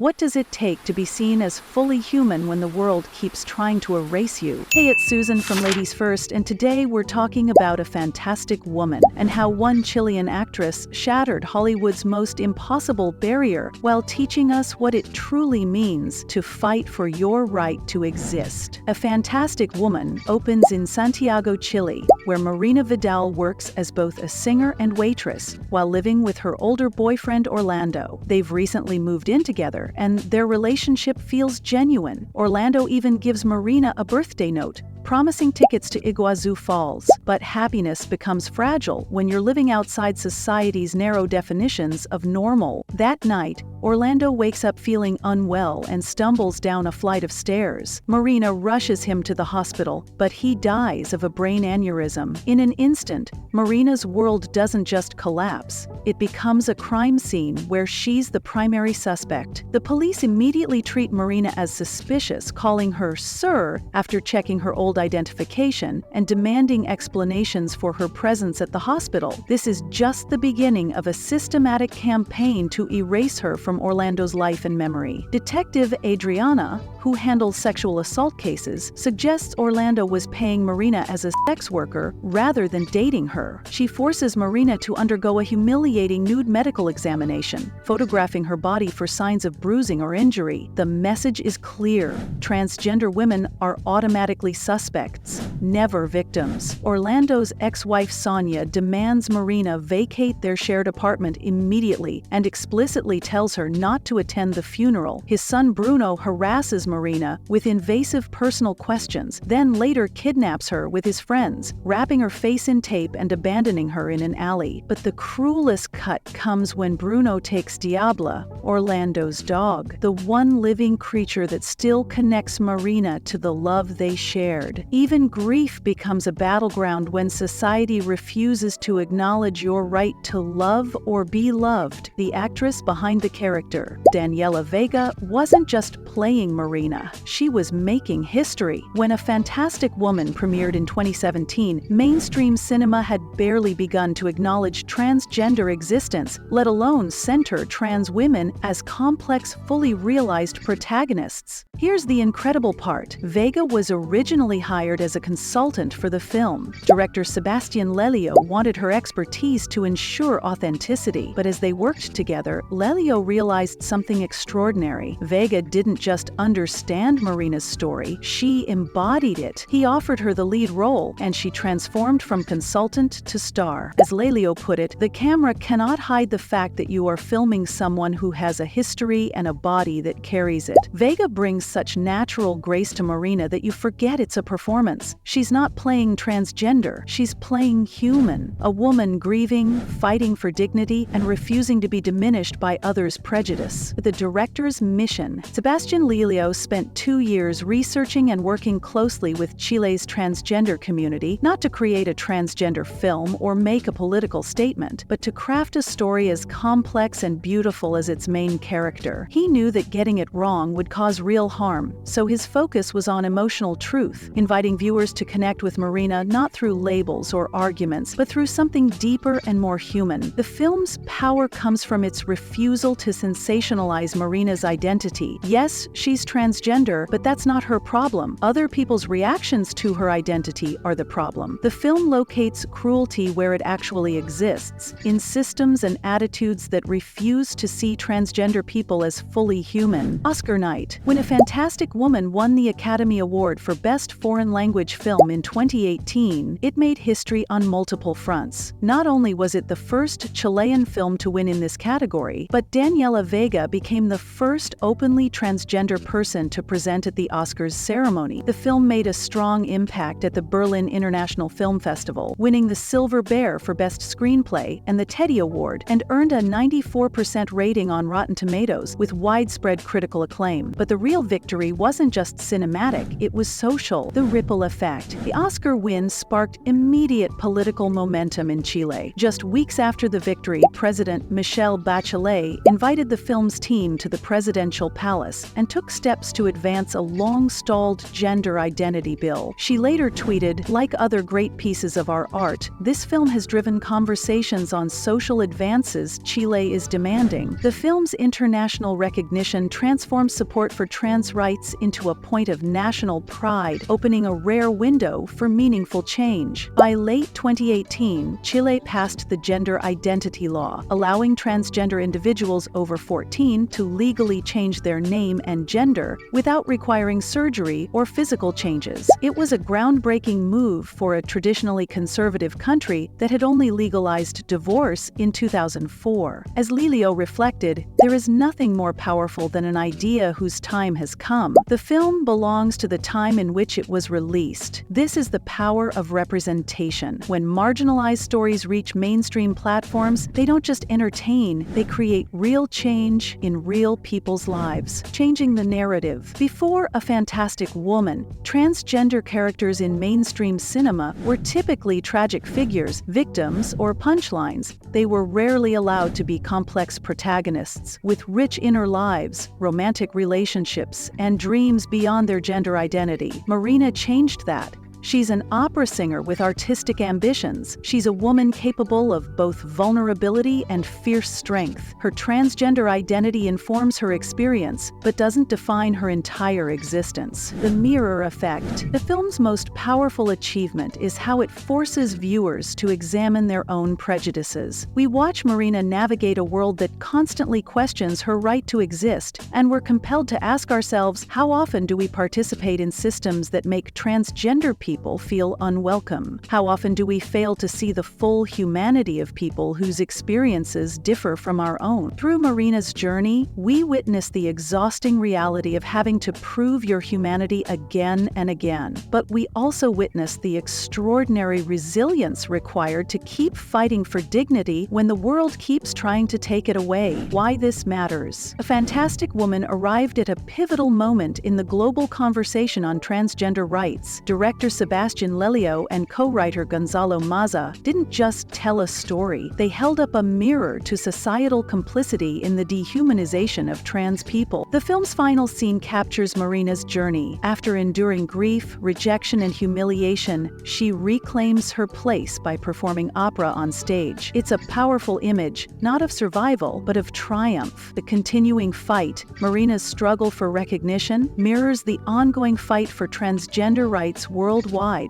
What does it take to be seen as fully human when the world keeps trying to erase you? Hey, it's Susan from Ladies First, and today we're talking about A Fantastic Woman and how one Chilean actress shattered Hollywood's most impossible barrier while teaching us what it truly means to fight for your right to exist. A Fantastic Woman opens in Santiago, Chile, where Marina Vidal works as both a singer and waitress while living with her older boyfriend Orlando. They've recently moved in together, and their relationship feels genuine. Orlando even gives Marina a birthday note, promising tickets to Iguazu Falls. But happiness becomes fragile when you're living outside society's narrow definitions of normal. That night, Orlando wakes up feeling unwell and stumbles down a flight of stairs. Marina rushes him to the hospital, but he dies of a brain aneurysm. In an instant, Marina's world doesn't just collapse. It becomes a crime scene where she's the primary suspect. The police immediately treat Marina as suspicious, calling her "Sir" after checking her old identification and demanding explanations for her presence at the hospital. This is just the beginning of a systematic campaign to erase her from Orlando's life and memory. Detective Adriana, who handles sexual assault cases, suggests Orlando was paying Marina as a sex worker rather than dating her. She forces Marina to undergo a humiliating nude medical examination, photographing her body for signs of bruising or injury. The message is clear: transgender women are automatically suspects, never victims. Orlando's ex-wife Sonia demands Marina vacate their shared apartment immediately and explicitly tells her not to attend the funeral. His son Bruno harasses Marina with invasive personal questions, then later kidnaps her with his friends, wrapping her face in tape and abandoning her in an alley. But the cruelest cut comes when Bruno takes Diabla, Orlando's dog, the one living creature that still connects Marina to the love they shared. Even grief becomes a battleground when society refuses to acknowledge your right to love or be loved. The actress behind the character, Daniela Vega, wasn't just playing Marina, she was making history. When A Fantastic Woman premiered in 2017, mainstream cinema had barely begun to acknowledge transgender existence, let alone center trans women as complex, fully realized protagonists. Here's the incredible part: Vega was originally hired as a consultant for the film. Director Sebastián Lelio wanted her expertise to ensure authenticity, but as they worked together, Lelio realized something extraordinary. Vega didn't just understand Marina's story, she embodied it. He offered her the lead role, and she transformed from consultant to star. As Lelio put it, the camera cannot hide the fact that you are filming someone who has a history and a body that carries it. Vega brings such natural grace to Marina that you forget it's a performance. She's not playing transgender, she's playing human. A woman grieving, fighting for dignity, and refusing to be diminished by others' prejudice. The director's mission. Sebastián Lelio spent 2 years researching and working closely with Chile's transgender community, not to create a transgender film or make a political statement, but to craft a story as complex and beautiful as its main character. He knew that getting it wrong would cause real harm, so his focus was on emotional truth, inviting viewers to connect with Marina not through labels or arguments, but through something deeper and more human. The film's power comes from its refusal to sensationalize Marina's identity. Yes, she's transgender, but that's not her problem. Other people's reactions to her identity are the problem. The film locates cruelty where it actually exists, in systems and attitudes that refuse to see transgender people as fully human. Oscar night. When A Fantastic Woman won the Academy Award for Best Foreign Language Film in 2018, it made history on multiple fronts. Not only was it the first Chilean film to win in this category, but Daniela Vega became the first openly transgender person to present at the Oscars ceremony. The film made a strong impact at the Berlin International Film Festival, winning the Silver Bear for Best Screenplay and the Teddy Award, and earned a 94% rating on Rotten Tomatoes with widespread critical acclaim. But the real victory wasn't just cinematic, it was social. The ripple effect. The Oscar win sparked immediate political momentum in Chile. Just weeks after the victory, President Michelle Bachelet invited the film's team to the presidential palace and took steps to advance a long-stalled gender identity bill. She later tweeted, "Like other great pieces of our art, this film has driven conversations on social advances Chile is demanding." The film's international recognition transformed support for trans rights into a point of national pride, opening a rare window for meaningful change. By late 2018, Chile passed the gender identity law, allowing transgender individuals over 14 to legally change their name and gender without requiring surgery or physical changes. It was a groundbreaking move for a traditionally conservative country that had only legalized divorce in 2004. As Lelio reflected, there is nothing more powerful than an idea whose time has come. The film belongs to the time in which it was released. This is the power of representation. When marginalized stories reach mainstream platforms, they don't just entertain, they create real change in real people's lives. Changing the narrative. Before A Fantastic Woman, transgender characters in mainstream cinema were typically tragic figures, victims, or punchlines. They were rarely allowed to be complex protagonists with rich inner lives, romantic relationships, and dreams beyond their gender identity. Marina changed that. She's an opera singer with artistic ambitions. She's a woman capable of both vulnerability and fierce strength. Her transgender identity informs her experience, but doesn't define her entire existence. The mirror effect. The film's most powerful achievement is how it forces viewers to examine their own prejudices. We watch Marina navigate a world that constantly questions her right to exist, and we're compelled to ask ourselves, how often do we participate in systems that make transgender people feel unwelcome? How often do we fail to see the full humanity of people whose experiences differ from our own? Through Marina's journey, we witness the exhausting reality of having to prove your humanity again and again. But we also witness the extraordinary resilience required to keep fighting for dignity when the world keeps trying to take it away. Why this matters. A Fantastic Woman arrived at a pivotal moment in the global conversation on transgender rights. Director Sebastián Lelio and co-writer Gonzalo Maza didn't just tell a story, they held up a mirror to societal complicity in the dehumanization of trans people. The film's final scene captures Marina's journey. After enduring grief, rejection, and humiliation, she reclaims her place by performing opera on stage. It's a powerful image, not of survival, but of triumph. The continuing fight, Marina's struggle for recognition, mirrors the ongoing fight for transgender rights worldwide.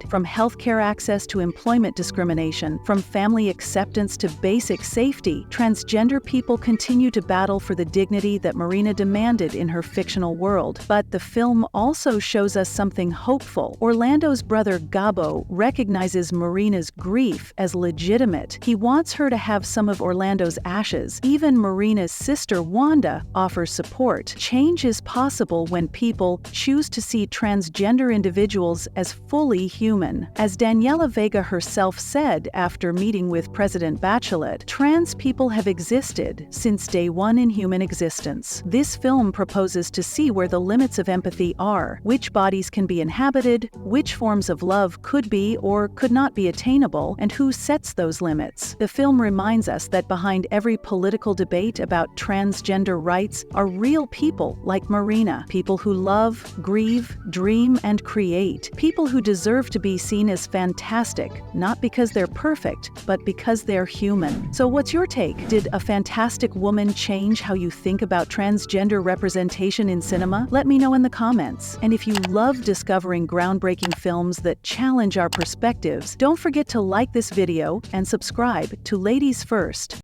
From healthcare access to employment discrimination, from family acceptance to basic safety, transgender people continue to battle for the dignity that Marina demanded in her fictional world. But the film also shows us something hopeful. Orlando's brother Gabo recognizes Marina's grief as legitimate. He wants her to have some of Orlando's ashes. Even Marina's sister Wanda offers support. Change is possible when people choose to see transgender individuals as fully human. As Daniela Vega herself said after meeting with President Bachelet, trans people have existed since day one in human existence. This film proposes to see where the limits of empathy are, which bodies can be inhabited, which forms of love could be or could not be attainable, and who sets those limits. The film reminds us that behind every political debate about transgender rights are real people like Marina, people who love, grieve, dream, and create, people who deserve to be seen as fantastic, not because they're perfect, but because they're human. So what's your take? Did A Fantastic Woman change how you think about transgender representation in cinema? Let me know in the comments. And if you love discovering groundbreaking films that challenge our perspectives, don't forget to like this video and subscribe to Ladies First.